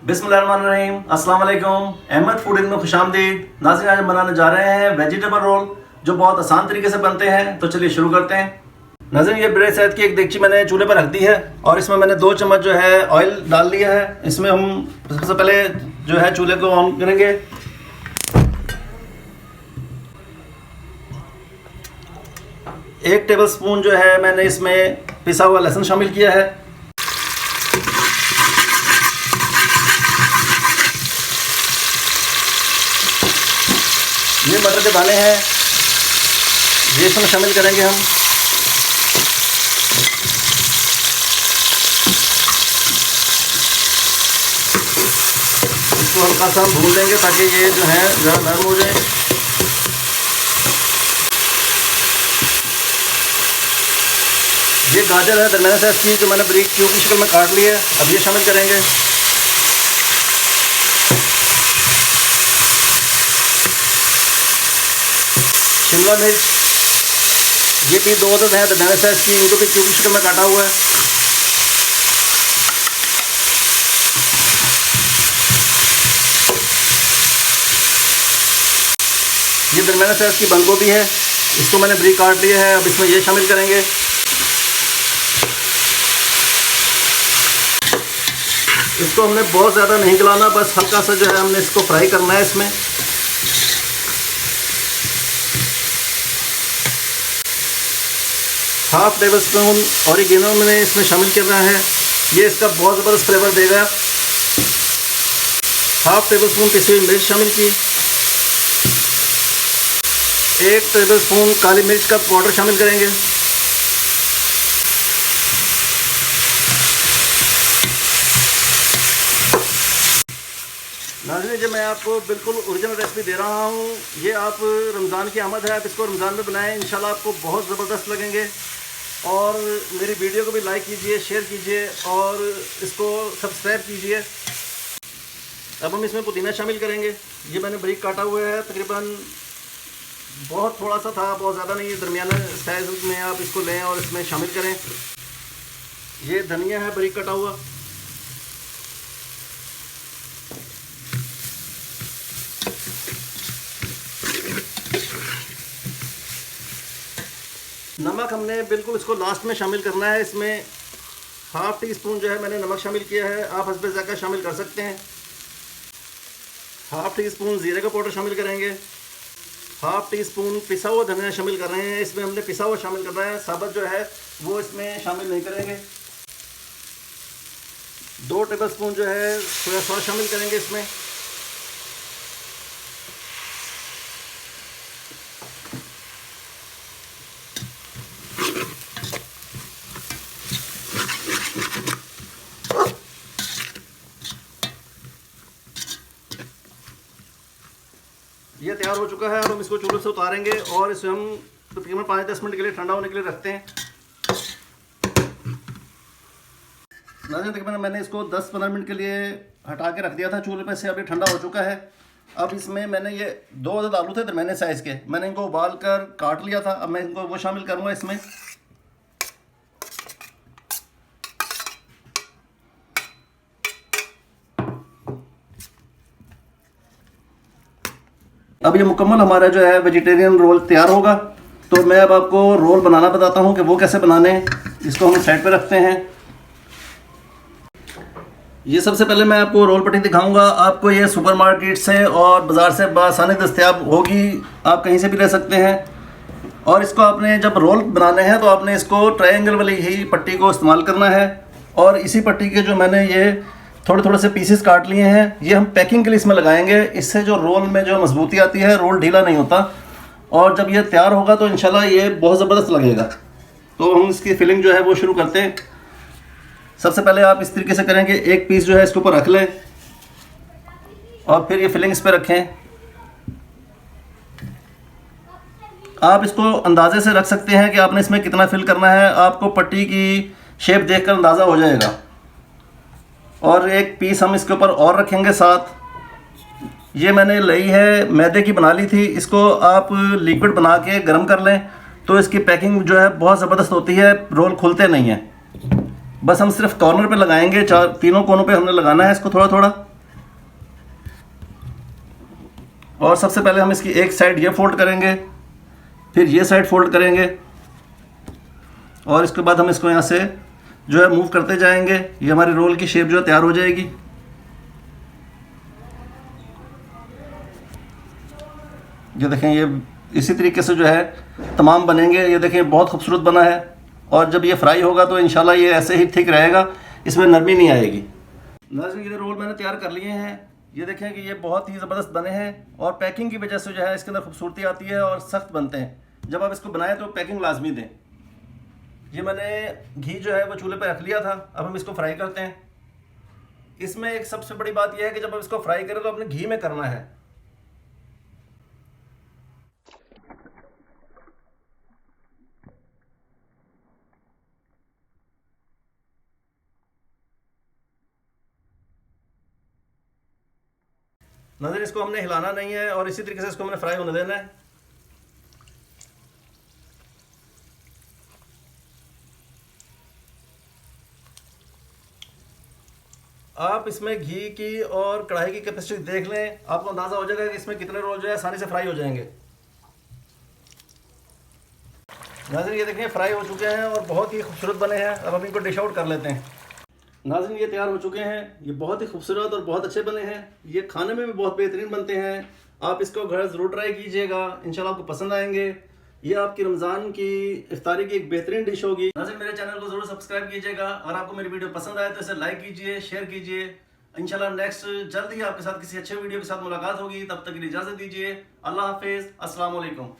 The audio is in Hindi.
बिस्मिल्लाहिर्रहमानिर्रहीम, अस्सलाम वालेकुम। अहमद फूड में खुशामदीद। नाज़रीन, आज हम बनाने जा रहे हैं वेजिटेबल रोल जो बहुत आसान तरीके से बनते हैं। तो चलिए शुरू करते हैं। नाज़रीन, ये बड़े सैद की एक देगची मैंने चूल्हे पर रख दी है और इसमें मैंने 2 चम्मच जो है ऑयल डाल लिया है। इसमें हम सबसे पहले जो है चूल्हे को ऑन करेंगे। एक टेबल स्पून जो है मैंने इसमें पिसा हुआ लहसुन शामिल किया है। ये मटर के दाने हैं, ये इसमें शामिल करेंगे हम। इसको हल्का सा हम भून देंगे ताकि ये जो है ज़रा नरम हो जाए। ये गाजर है दरमियाने साइज़ की जो मैंने बारीक क्यूब की शक्ल में काट ली है, अब ये शामिल करेंगे। शिमला मिर्च, ये भी 2 अदद है दरमियाने साइज़ की, इनको भी क्यूब की शक्ल में काटा हुआ है। ये दरमियाने साइज़ की बंद गोभी है, इसको मैंने बारीक काट लिया है, अब इसमें ये शामिल करेंगे। इसको हमने बहुत ज़्यादा नहीं गलाना, बस हल्का सा जो है हमने इसको फ्राई करना है। इसमें हाफ टेबल स्पून ऑरिगेनो मैंने इसमें शामिल करना है, ये इसका बहुत ज़बरदस्त फ्लेवर देगा। हाफ टेबल स्पून पिसी हुई मिर्च शामिल की। 1 टेबल स्पून काली मिर्च का पाउडर शामिल करेंगे। नाज़रीन, जो मैं आपको बिल्कुल ओरिजिनल रेसिपी दे रहा हूँ, ये आप रमज़ान की आमद है, आप इसको रमज़ान में बनाएं, इंशाल्लाह आपको बहुत ज़बरदस्त लगेंगे। और मेरी वीडियो को भी लाइक कीजिए, शेयर कीजिए और इसको सब्सक्राइब कीजिए। अब हम इसमें पुदीना शामिल करेंगे, ये मैंने बारीक काटा हुआ है, तकरीबन बहुत थोड़ा सा था, बहुत ज़्यादा नहीं, दरमियाना साइज़ में आप इसको लें और इसमें शामिल करें। ये धनिया है बारीक कटा हुआ। नमक हमने बिल्कुल इसको लास्ट में शामिल करना है। इसमें हाफ टी स्पून जो है मैंने नमक शामिल किया है, आप हस्बे ज़ायक़ा शामिल कर सकते हैं। हाफ टी स्पून ज़ीरे का पाउडर शामिल करेंगे। हाफ टी स्पून पिसा हुआ धनिया शामिल कर रहे हैं, इसमें हमने पिसा हुआ शामिल करना है, साबुत जो है वो इसमें शामिल नहीं करेंगे। 2 टेबल स्पून जो है सोया सॉस शामिल करेंगे इसमें। ये तैयार हो चुका है, अब हम इसको चूल्हे से उतारेंगे और इसे हम तकरीबन 5-10 मिनट के लिए ठंडा होने के लिए रखते हैं। नाज़रीन, तकरीबन मैंने इसको 10-15 मिनट के लिए हटा के रख दिया था चूल्हे पे से, अभी ठंडा हो चुका है। अब इसमें मैंने ये 2 अदद आलू थे दरमियाने साइज़ के, मैंने इनको उबाल कर काट लिया था, अब मैं इनको वो शामिल करूँगा इसमें। अब ये मुकम्मल हमारा जो है वेजिटेरियन रोल तैयार होगा। तो मैं अब आपको रोल बनाना बताता हूँ कि वो कैसे बनाने हैं। इसको हम साइड पे रखते हैं। ये सबसे पहले मैं आपको रोल पट्टी दिखाऊंगा। आपको ये सुपरमार्केट से और बाज़ार से बआसानी दस्तयाब होगी, आप कहीं से भी ले सकते हैं। और इसको आपने जब रोल बनाने हैं तो आपने इसको ट्रायंगल वाली ही पट्टी को इस्तेमाल करना है। और इसी पट्टी के जो मैंने ये थोड़े थोड़े से पीसेस काट लिए हैं, ये हम पैकिंग के लिए इसमें लगाएंगे। इससे जो रोल में जो मजबूती आती है, रोल ढीला नहीं होता और जब ये तैयार होगा तो इंशाल्लाह ये बहुत ज़बरदस्त लगेगा। तो हम इसकी फिलिंग जो है वो शुरू करते हैं। सबसे पहले आप इस तरीके से करेंगे, एक पीस जो है इसके ऊपर रख लें और फिर ये फिलिंग इस पर रखें। आप इसको अंदाजे से रख सकते हैं कि आपने इसमें कितना फिल करना है, आपको पट्टी की शेप देखकर अंदाज़ा हो जाएगा। और एक पीस हम इसके ऊपर और रखेंगे साथ। ये मैंने ली है मैदे की बना ली थी, इसको आप लिक्विड बना के गर्म कर लें तो इसकी पैकिंग जो है बहुत ज़बरदस्त होती है, रोल खुलते नहीं हैं। बस हम सिर्फ कॉर्नर पे लगाएंगे, तीनों कोनों पे हमने लगाना है इसको थोड़ा थोड़ा। और सबसे पहले हम इसकी एक साइड ये फोल्ड करेंगे, फिर ये साइड फोल्ड करेंगे और इसके बाद हम इसको यहाँ से जो है मूव करते जाएंगे। ये हमारी रोल की शेप जो है तैयार हो जाएगी। ये देखें, ये इसी तरीके से जो है तमाम बनेंगे। ये देखें बहुत खूबसूरत बना है और जब ये फ्राई होगा तो इंशाल्लाह ये ऐसे ही थिक रहेगा, इसमें नरमी नहीं आएगी। नाज़रीन, ये रोल मैंने तैयार कर लिए हैं। ये देखें कि ये बहुत ही ज़बरदस्त बने हैं और पैकिंग की वजह से जो है इसके अंदर खूबसूरती आती है और सख्त बनते हैं। जब आप इसको बनाएं तो पैकिंग लाजमी दें। ये मैंने घी जो है वो चूल्हे पर रख लिया था, अब हम इसको फ्राई करते हैं। इसमें एक सबसे बड़ी बात यह है कि जब आप इसको फ्राई करें तो अपने घी में करना है। नाज़रीन, इसको हमने हिलाना नहीं है और इसी तरीके से इसको हमने फ्राई होने देना है। आप इसमें घी की और कढ़ाई की कैपेसिटी देख लें, आपको अंदाज़ा हो जाएगा कि इसमें कितने रोल जो है आसानी से फ्राई हो जाएंगे। नाज़रीन, ये देखिए फ्राई हो चुके हैं और बहुत ही खूबसूरत बने हैं। अब हम इनको डिश आउट कर लेते हैं। नाज़रीन, ये तैयार हो चुके हैं। ये बहुत ही खूबसूरत और बहुत अच्छे बने हैं। ये खाने में भी बहुत बेहतरीन बनते हैं। आप इसको घर ज़रूर ट्राई कीजिएगा, इंशाल्लाह आपको पसंद आएंगे। ये आपकी रमज़ान की इफ्तारी की एक बेहतरीन डिश होगी। नाज़रीन, मेरे चैनल को ज़रूर सब्सक्राइब कीजिएगा। अगर आपको मेरी वीडियो पसंद आए तो इसे लाइक कीजिए, शेयर कीजिए। इंशाल्लाह नेक्स्ट जल्द ही आपके साथ किसी अच्छे वीडियो के साथ मुलाकात होगी। तब तक के लिए इजाज़त दीजिए। अल्लाह हाफिज़, अस्सलाम वालेकुम।